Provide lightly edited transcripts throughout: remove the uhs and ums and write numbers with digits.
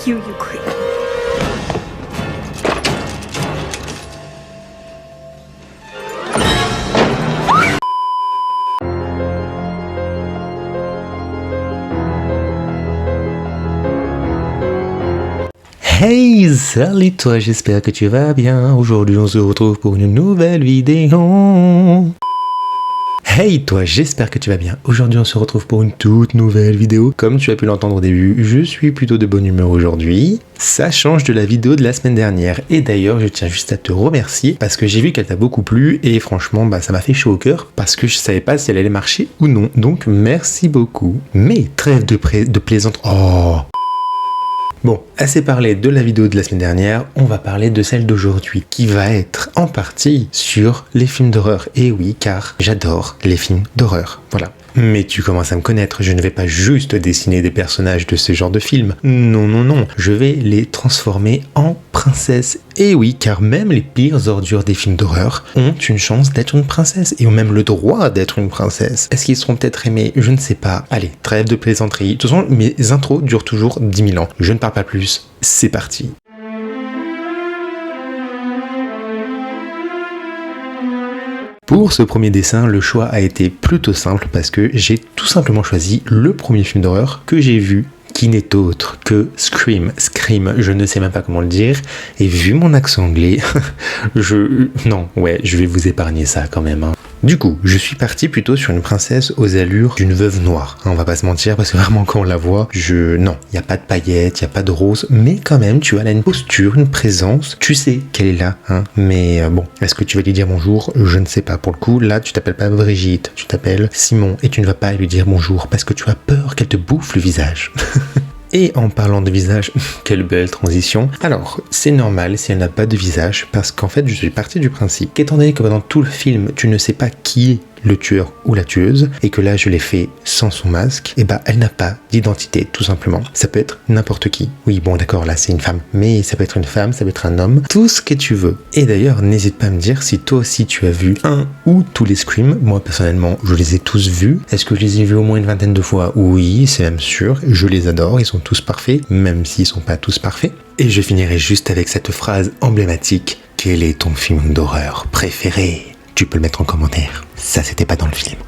you, you creep. Hey, salut toi, j'espère que tu vas bien. Aujourd'hui on se retrouve pour une nouvelle vidéo. Hey toi, j'espère que tu vas bien. Aujourd'hui on se retrouve pour une toute nouvelle vidéo. Comme tu as pu l'entendre au début, je suis plutôt de bonne humeur aujourd'hui. Ça change de la vidéo de la semaine dernière. Et d'ailleurs, je tiens juste à te remercier parce que j'ai vu qu'elle t'a beaucoup plu. Et franchement, ça m'a fait chaud au cœur parce que je savais pas si elle allait marcher ou non. Donc merci beaucoup. Mais trêve de plaisante. Oh. Bon, assez parlé de la vidéo de la semaine dernière, on va parler de celle d'aujourd'hui, qui va être en partie sur les films d'horreur. Et oui, car j'adore les films d'horreur, voilà. Mais tu commences à me connaître, je ne vais pas juste dessiner des personnages de ce genre de film. Non, non, non, je vais les transformer en princesses. Et oui, car même les pires ordures des films d'horreur ont une chance d'être une princesse, et ont même le droit d'être une princesse. Est-ce qu'ils seront peut-être aimés? Je ne sais pas. Allez, trêve de plaisanterie. De toute façon, mes intros durent toujours 10 000 ans. Je ne parle pas plus, c'est parti. Pour ce premier dessin, le choix a été plutôt simple parce que j'ai tout simplement choisi le premier film d'horreur que j'ai vu, qui n'est autre que Scream, je ne sais même pas comment le dire, et vu mon accent anglais, je vais vous épargner ça quand même. Du coup, je suis parti plutôt sur une princesse aux allures d'une veuve noire. On va pas se mentir, parce que vraiment quand on la voit, non, il y a pas de paillettes, il y a pas de rose, mais quand même, tu as là une posture, une présence, tu sais qu'elle est là, mais bon, est-ce que tu vas lui dire bonjour? Je ne sais pas, pour le coup, là, tu t'appelles pas Brigitte, tu t'appelles Simon, et tu ne vas pas lui dire bonjour, parce que tu as peur qu'elle te bouffe le visage. Et en parlant de visage, quelle belle transition. Alors, c'est normal si elle n'a pas de visage, parce qu'en fait, je suis parti du principe qu'étant donné que pendant tout le film, tu ne sais pas qui est le tueur ou la tueuse, et que là je l'ai fait sans son masque, et elle n'a pas d'identité, tout simplement. Ça peut être n'importe qui. Oui, bon d'accord, là c'est une femme, mais ça peut être une femme, ça peut être un homme, tout ce que tu veux. Et d'ailleurs, n'hésite pas à me dire si toi aussi tu as vu un ou tous les Scream. Moi personnellement, je les ai tous vus. Est-ce que je les ai vus au moins une vingtaine de fois? Oui, c'est même sûr. Je les adore, ils sont tous parfaits, même s'ils sont pas tous parfaits. Et je finirai juste avec cette phrase emblématique. Quel est ton film d'horreur préféré? Tu peux le mettre en commentaire. Ça, c'était pas dans le film.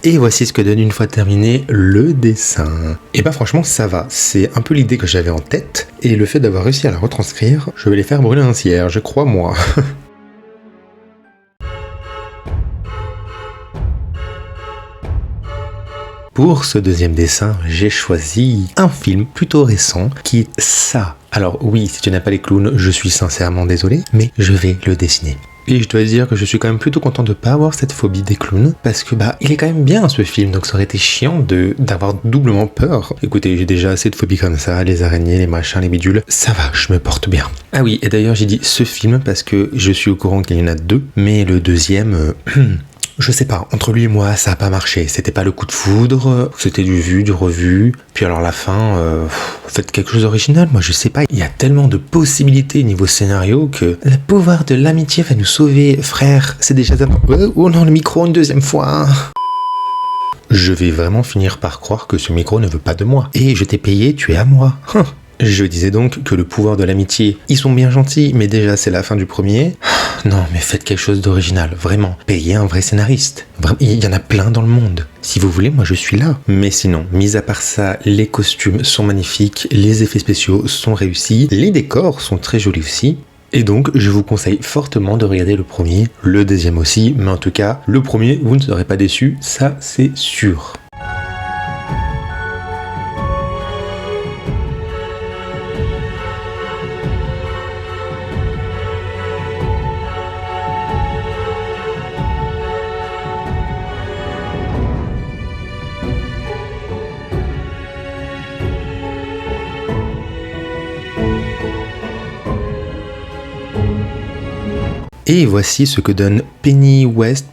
Et voici ce que donne une fois terminé le dessin. Et franchement ça va, c'est un peu l'idée que j'avais en tête, et le fait d'avoir réussi à la retranscrire, je vais les faire brûler un cierge, crois-moi. Pour ce deuxième dessin, j'ai choisi un film plutôt récent qui est ça. Alors oui, si tu n'as pas les clowns, je suis sincèrement désolé, mais je vais le dessiner. Et je dois dire que je suis quand même plutôt content de pas avoir cette phobie des clowns, parce que il est quand même bien ce film, donc ça aurait été chiant d'avoir doublement peur. Écoutez, j'ai déjà assez de phobies comme ça, les araignées, les machins, les bidules, ça va, je me porte bien. Ah oui, et d'ailleurs j'ai dit ce film parce que je suis au courant qu'il y en a deux, mais le deuxième... Je sais pas, entre lui et moi, ça a pas marché. C'était pas le coup de foudre, c'était du vu, du revu. Puis alors la fin, faites quelque chose d'original, moi je sais pas. Il y a tellement de possibilités niveau scénario que le pouvoir de l'amitié va nous sauver, frère. C'est déjà... Oh non, le micro une deuxième fois. Je vais vraiment finir par croire que ce micro ne veut pas de moi. Et je t'ai payé, tu es à moi. Je disais donc que le pouvoir de l'amitié, ils sont bien gentils, mais déjà c'est la fin du premier. Non, mais faites quelque chose d'original, vraiment. Payez un vrai scénariste. Il y en a plein dans le monde. Si vous voulez, moi je suis là. Mais sinon, mis à part ça, les costumes sont magnifiques, les effets spéciaux sont réussis, les décors sont très jolis aussi. Et donc, je vous conseille fortement de regarder le premier, le deuxième aussi, mais en tout cas, le premier, vous ne serez pas déçus, ça c'est sûr. Et voici ce que donne Pennywise,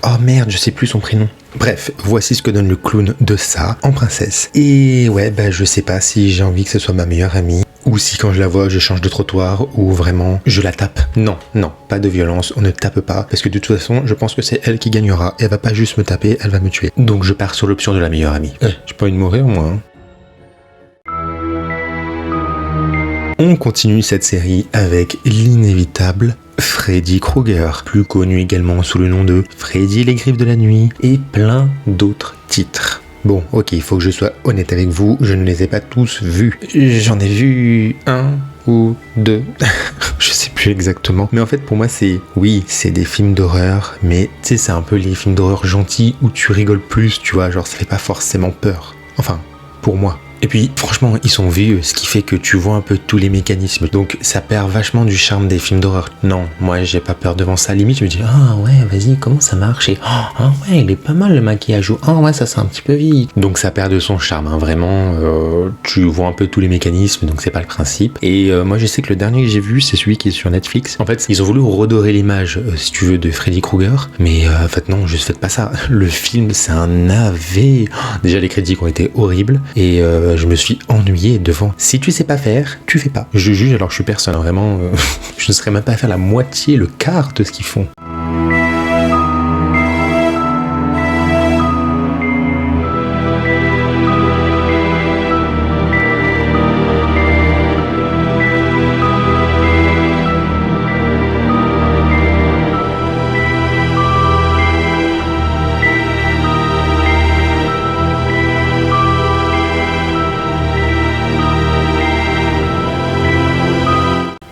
oh merde, je sais plus son prénom. Bref, voici ce que donne le clown de ça en princesse. Et ouais, je sais pas si j'ai envie que ce soit ma meilleure amie. ou si quand je la vois, je change de trottoir, ou vraiment, je la tape. Non, non, pas de violence, on ne tape pas, parce que de toute façon, je pense que c'est elle qui gagnera. Elle va pas juste me taper, elle va me tuer. Donc je pars sur l'option de la meilleure amie. J'ai pas envie de mourir, moi. Hein. On continue cette série avec l'inévitable Freddy Krueger, plus connu également sous le nom de Freddy les Griffes de la Nuit, et plein d'autres titres. Bon, ok, il faut que je sois honnête avec vous, je ne les ai pas tous vus. J'en ai vu un ou deux, je sais plus exactement. Mais en fait, pour moi, c'est des films d'horreur, mais tu sais, c'est un peu les films d'horreur gentils où tu rigoles plus, tu vois, genre ça fait pas forcément peur. Enfin, pour moi. Et puis, franchement, ils sont vieux, ce qui fait que tu vois un peu tous les mécanismes. Donc, ça perd vachement du charme des films d'horreur. Non, moi, j'ai pas peur devant ça. Limite, je me dis, ah ouais, vas-y, comment ça marche? Et, ah ouais, il est pas mal le maquillage. Ah ouais, ça c'est un petit peu vite. Donc, ça perd de son charme, hein. Vraiment, tu vois un peu tous les mécanismes, donc c'est pas le principe. Et moi, je sais que le dernier que j'ai vu, c'est celui qui est sur Netflix. En fait, ils ont voulu redorer l'image, si tu veux, de Freddy Krueger. Mais en fait, non, juste faites pas ça. Le film, c'est un navet. Déjà, les critiques ont été horribles. Et je me suis ennuyé devant. Si tu sais pas faire, tu fais pas. Je juge alors que je suis personne, vraiment. Je ne serais même pas à faire la moitié, le quart de ce qu'ils font.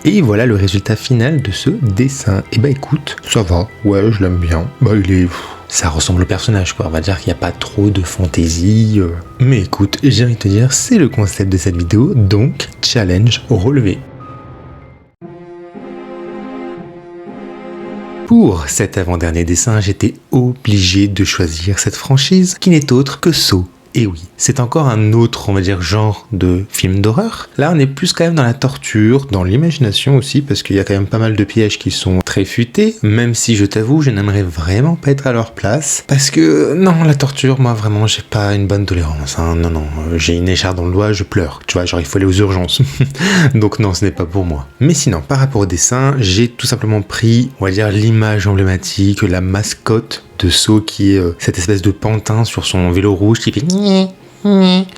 Et voilà le résultat final de ce dessin. Et bah écoute, ça va, ouais, je l'aime bien. Bah ça ressemble au personnage quoi, on va dire qu'il n'y a pas trop de fantaisie. Mais écoute, j'ai envie de te dire, c'est le concept de cette vidéo, donc challenge relevé. Pour cet avant-dernier dessin, j'étais obligé de choisir cette franchise qui n'est autre que Saw. Et oui, c'est encore un autre, on va dire, genre de film d'horreur. Là, on est plus quand même dans la torture, dans l'imagination aussi, parce qu'il y a quand même pas mal de pièges qui sont très futés, même si je t'avoue, je n'aimerais vraiment pas être à leur place, parce que, non, la torture, moi, vraiment, j'ai pas une bonne tolérance, hein. Non, j'ai une écharpe dans le doigt, je pleure, tu vois, genre, il faut aller aux urgences. Donc non, ce n'est pas pour moi. Mais sinon, par rapport au dessin, j'ai tout simplement pris, on va dire, l'image emblématique, la mascotte de Saw qui est cette espèce de pantin sur son vélo rouge qui fait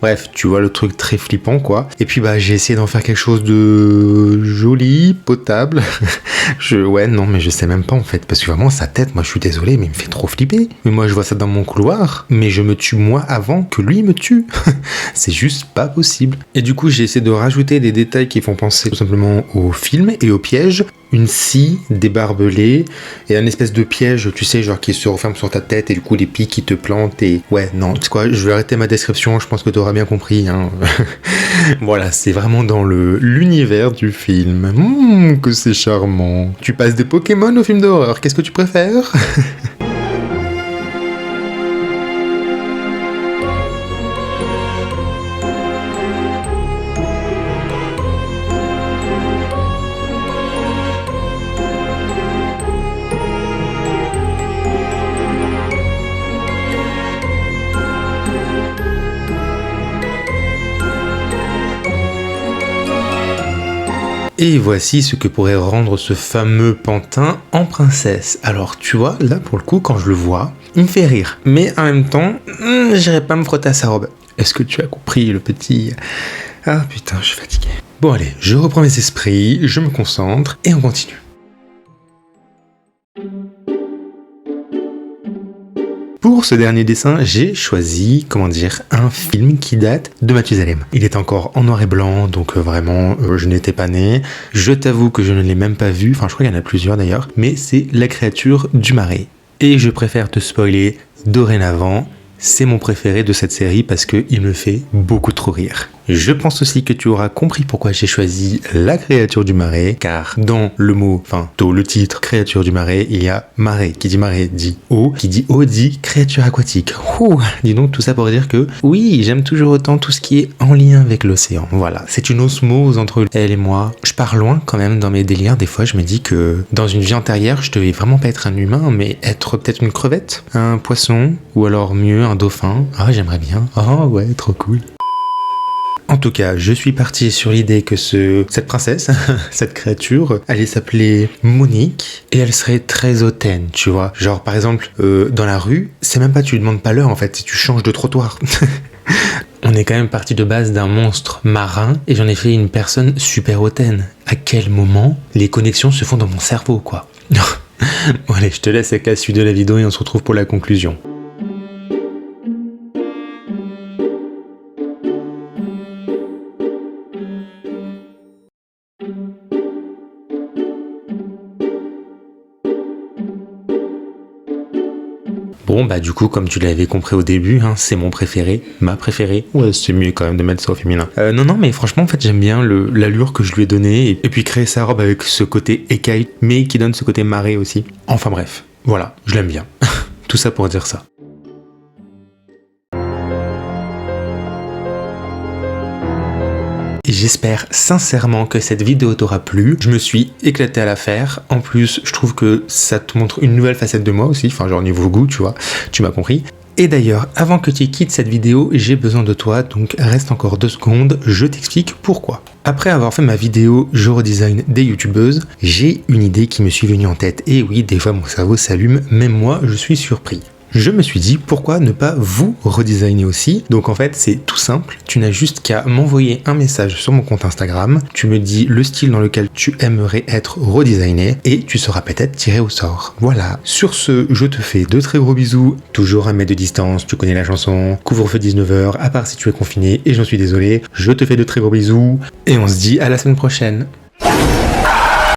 bref, tu vois le truc très flippant quoi. Et puis j'ai essayé d'en faire quelque chose de joli, potable. Ouais non mais je sais même pas en fait, parce que vraiment sa tête, moi je suis désolé mais il me fait trop flipper. Mais moi je vois ça dans mon couloir, mais je me tue moi avant que lui me tue. C'est juste pas possible. Et du coup j'ai essayé de rajouter des détails qui font penser tout simplement au film et au piège. Une scie, des barbelés et un espèce de piège, tu sais, genre qui se referme sur ta tête et du coup les pics qui te plantent et... Ouais, non, tu sais quoi, je vais arrêter ma description, je pense que tu auras bien compris, hein. Voilà, c'est vraiment dans l'univers du film. Que c'est charmant. Tu passes des Pokémon au film d'horreur, qu'est-ce que tu préfères? Et voici ce que pourrait rendre ce fameux pantin en princesse. Alors tu vois, là pour le coup, quand je le vois, il me fait rire. Mais en même temps, j'irai pas me frotter à sa robe. Est-ce que tu as compris le petit... Ah putain, je suis fatigué. Bon allez, je reprends mes esprits, je me concentre et on continue. Pour ce dernier dessin, j'ai choisi, un film qui date de Mathusalem. Il est encore en noir et blanc, donc vraiment, je n'étais pas né. Je t'avoue que je ne l'ai même pas vu, enfin je crois qu'il y en a plusieurs d'ailleurs, mais c'est La créature du marais. Et je préfère te spoiler dorénavant, c'est mon préféré de cette série parce qu'il me fait beaucoup trop rire. Je pense aussi que tu auras compris pourquoi j'ai choisi La créature du marais, car dans le mot, le titre créature du marais, il y a marais. Qui dit marais dit eau, qui dit eau dit créature aquatique. Dis donc tout ça pour dire que oui, j'aime toujours autant tout ce qui est en lien avec l'océan. Voilà, c'est une osmose entre elle et moi. Je pars loin quand même dans mes délires, des fois je me dis que dans une vie antérieure, je devais vraiment pas être un humain, mais être peut-être une crevette, un poisson, ou alors mieux un dauphin. Ah j'aimerais bien. Ah ouais, trop cool. En tout cas, je suis parti sur l'idée que cette princesse, cette créature, allait s'appeler Monique et elle serait très hautaine, tu vois. Genre par exemple, dans la rue, c'est même pas tu lui demandes pas l'heure en fait, si tu changes de trottoir. On est quand même parti de base d'un monstre marin et j'en ai fait une personne super hautaine. À quel moment les connexions se font dans mon cerveau, quoi. Bon allez, je te laisse avec la suite de la vidéo et on se retrouve pour la conclusion. Bon bah du coup comme tu l'avais compris au début, hein, c'est mon préféré, ma préférée. Ouais c'est mieux quand même de mettre ça au féminin. Non mais franchement en fait j'aime bien l'allure que je lui ai donnée et puis créer sa robe avec ce côté écaille mais qui donne ce côté marée aussi. Enfin bref, voilà, je l'aime bien. Tout ça pour dire ça. J'espère sincèrement que cette vidéo t'aura plu. Je me suis éclaté à la faire. En plus, je trouve que ça te montre une nouvelle facette de moi aussi. Enfin, genre niveau goût, tu vois. Tu m'as compris. Et d'ailleurs, avant que tu quittes cette vidéo, j'ai besoin de toi. Donc, reste encore 2 secondes. Je t'explique pourquoi. Après avoir fait ma vidéo « Je redesign des youtubeuses », j'ai une idée qui me suis venue en tête. Et oui, des fois, mon cerveau s'allume. Même moi, je suis surpris. Je me suis dit pourquoi ne pas vous redesigner aussi. Donc en fait c'est tout simple, tu n'as juste qu'à m'envoyer un message sur mon compte Instagram, tu me dis le style dans lequel tu aimerais être redesigné et tu seras peut-être tiré au sort. Voilà, sur ce je te fais de très gros bisous, toujours 1 mètre de distance, tu connais la chanson, couvre-feu 19h, à part si tu es confiné et j'en suis désolé, je te fais de très gros bisous et on se dit à la semaine prochaine.